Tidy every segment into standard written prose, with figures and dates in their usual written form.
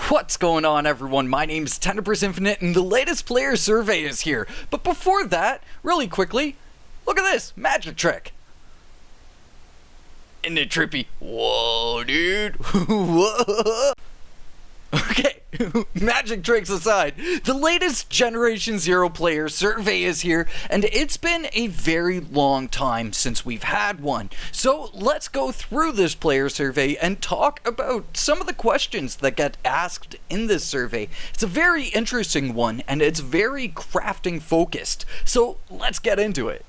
What's going on, everyone? My name's Tenebris Infinite, and the latest player survey is here. But before that, really quickly, look at this magic trick. Isn't it trippy? Whoa, dude. Whoa. Okay, magic tricks aside, the latest Generation Zero player survey is here, and it's been a very long time since we've had one. So let's go through this player survey and talk about some of the questions that get asked in this survey. It's a very interesting one, and it's very crafting focused. So let's get into it.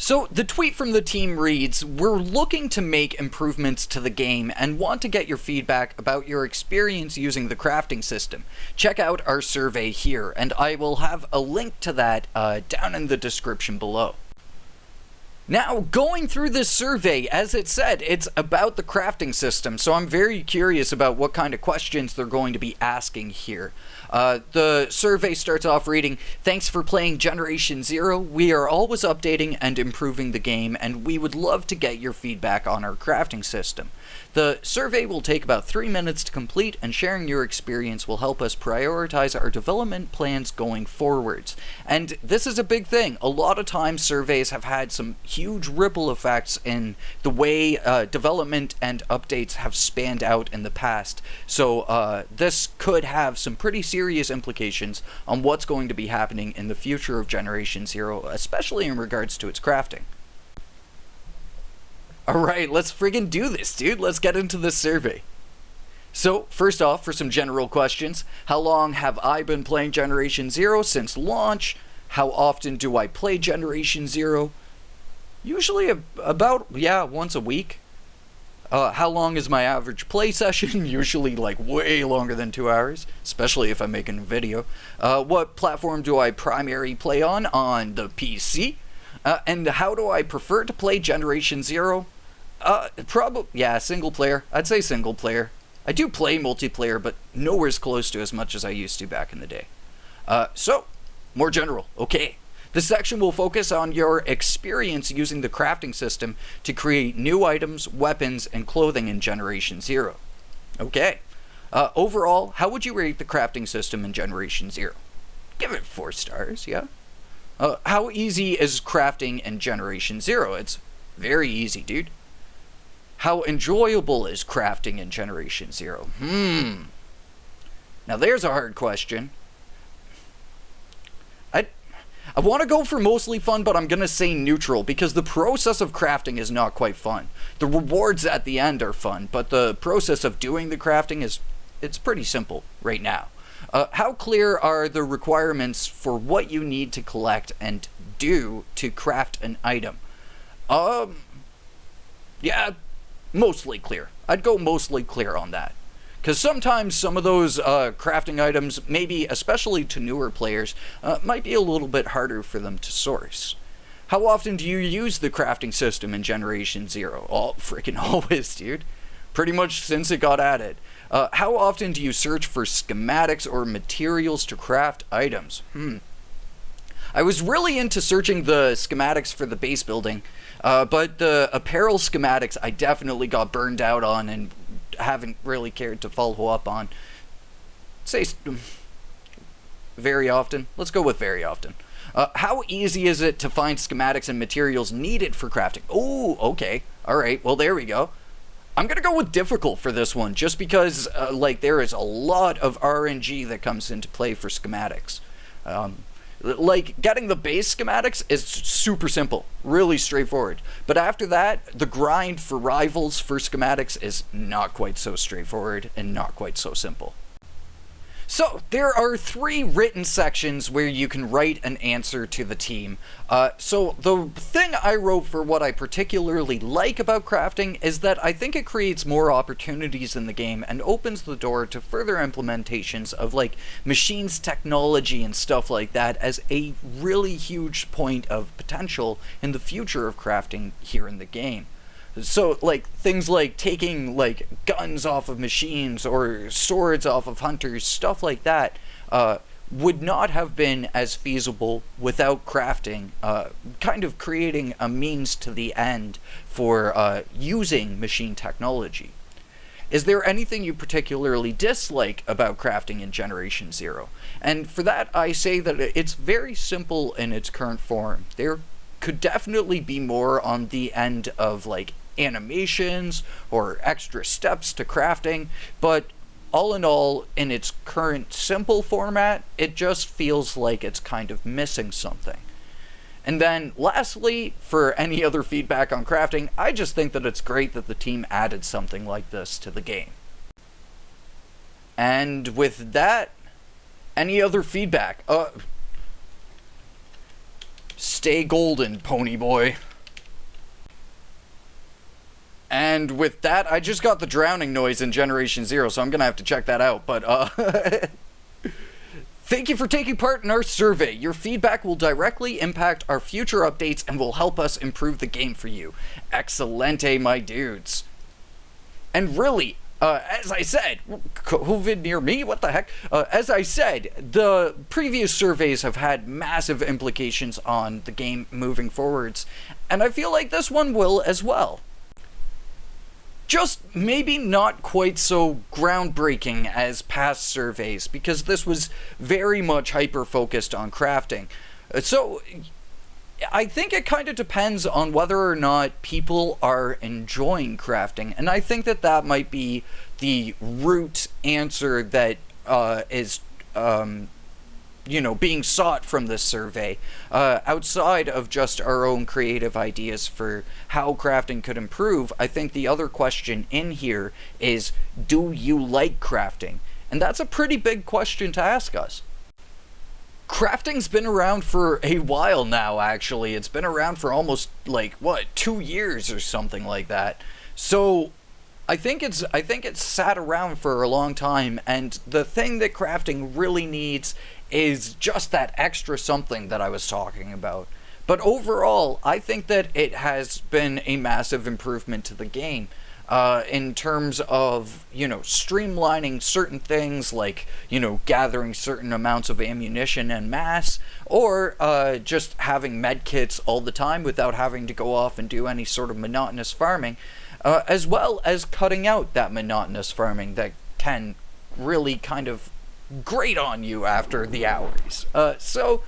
So the tweet from the team reads, "We're looking to make improvements to the game and want to get your feedback about your experience using the crafting system. Check out our survey here," and I will have a link to that down in the description below. Now, going through this survey, as it said, it's about the crafting system, so I'm very curious about what kind of questions they're going to be asking here. The survey starts off reading, "Thanks for playing Generation Zero. We are always updating and improving the game, and we would love to get your feedback on our crafting system. The survey will take about 3 minutes to complete, and sharing your experience will help us prioritize our development plans going forwards." And this is a big thing. A lot of times surveys have had some huge ripple effects in the way development and updates have spanned out in the past. So this could have some pretty serious implications on what's going to be happening in the future of Generation Zero, especially in regards to its crafting. Alright, let's friggin' do this, dude. Let's get into this survey. So, first off, for some general questions, how long have I been playing Generation Zero since launch? How often do I play Generation Zero? Usually about, once a week. How long is my average play session? Usually like way longer than 2 hours, especially if I'm making a video. What platform do I primarily play on? On the PC. And how do I prefer to play Generation Zero? Single player. I'd say single player. I do play multiplayer, but nowhere as close to as much as I used to back in the day. So, more general. Okay. This section will focus on your experience using the crafting system to create new items, weapons, and clothing in Generation Zero. Okay. Overall, how would you rate the crafting system in Generation Zero? Give it 4 stars, yeah? How easy is crafting in Generation Zero? It's very easy, dude. How enjoyable is crafting in Generation Zero? Now there's a hard question. I want to go for mostly fun, but I'm going to say neutral, because the process of crafting is not quite fun. The rewards at the end are fun, but the process of doing the crafting it's pretty simple right now. How clear are the requirements for what you need to collect and do to craft an item? Yeah, mostly clear. I'd go mostly clear on that. Because sometimes some of those crafting items, maybe especially to newer players, might be a little bit harder for them to source. How often do you use the crafting system in Generation Zero? Oh, freaking always, dude. Pretty much since it got added. How often do you search for schematics or materials to craft items? I was really into searching the schematics for the base building, but the apparel schematics I definitely got burned out on and haven't really cared to follow up on. Say very often. Let's go with very often. How easy is it to find schematics and materials needed for crafting? Oh, okay. Alright, well there we go. I'm gonna go with difficult for this one, just because there is a lot of RNG that comes into play for schematics. Getting the base schematics is super simple, really straightforward. But after that, the grind for rivals for schematics is not quite so straightforward and not quite so simple. So, there are 3 written sections where you can write an answer to the team. So, the thing I wrote for what I particularly like about crafting is that I think it creates more opportunities in the game and opens the door to further implementations of, machines technology and stuff like that as a really huge point of potential in the future of crafting here in the game. So, things like taking, guns off of machines or swords off of hunters, stuff like that, would not have been as feasible without crafting, kind of creating a means to the end for using machine technology. Is there anything you particularly dislike about crafting in Generation 0? And for that, I say that it's very simple in its current form. There could definitely be more on the end of, like, animations or extra steps to crafting, but all in all, in its current simple format, it just feels like it's kind of missing something. And then, lastly, for any other feedback on crafting, I just think that it's great that the team added something like this to the game. And with that, any other feedback? Stay golden, pony boy. And with that, I just got the drowning noise in Generation 0, so I'm gonna have to check that out, but, thank you for taking part in our survey. Your feedback will directly impact our future updates and will help us improve the game for you. Excelente, my dudes. And really, as I said, COVID near me? What the heck? As I said, the previous surveys have had massive implications on the game moving forwards, and I feel like this one will as well. Just maybe not quite so groundbreaking as past surveys, because this was very much hyper-focused on crafting. So, I think it kind of depends on whether or not people are enjoying crafting, and I think that that might be the root answer that is being sought from this survey, outside of just our own creative ideas for how crafting could improve. I think the other question in here is, do you like crafting? And that's a pretty big question to ask us. Crafting's been around for a while now, actually. It's been around for almost, 2 years or something like that. So, I think it's sat around for a long time, and the thing that crafting really needs is just that extra something that I was talking about. But overall, I think that it has been a massive improvement to the game, in terms of, streamlining certain things, like, gathering certain amounts of ammunition en masse, or just having medkits all the time without having to go off and do any sort of monotonous farming, as well as cutting out that monotonous farming that can really kind of grate on you after the hours. So,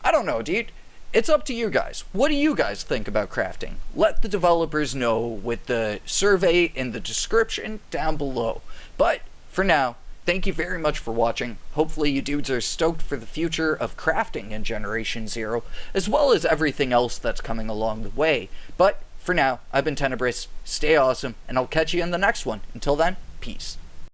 I don't know, dude. It's up to you guys. What do you guys think about crafting? Let the developers know with the survey in the description down below. But, for now, thank you very much for watching. Hopefully you dudes are stoked for the future of crafting in Generation 0, as well as everything else that's coming along the way. But, for now, I've been Tenebris, stay awesome, and I'll catch you in the next one. Until then, peace.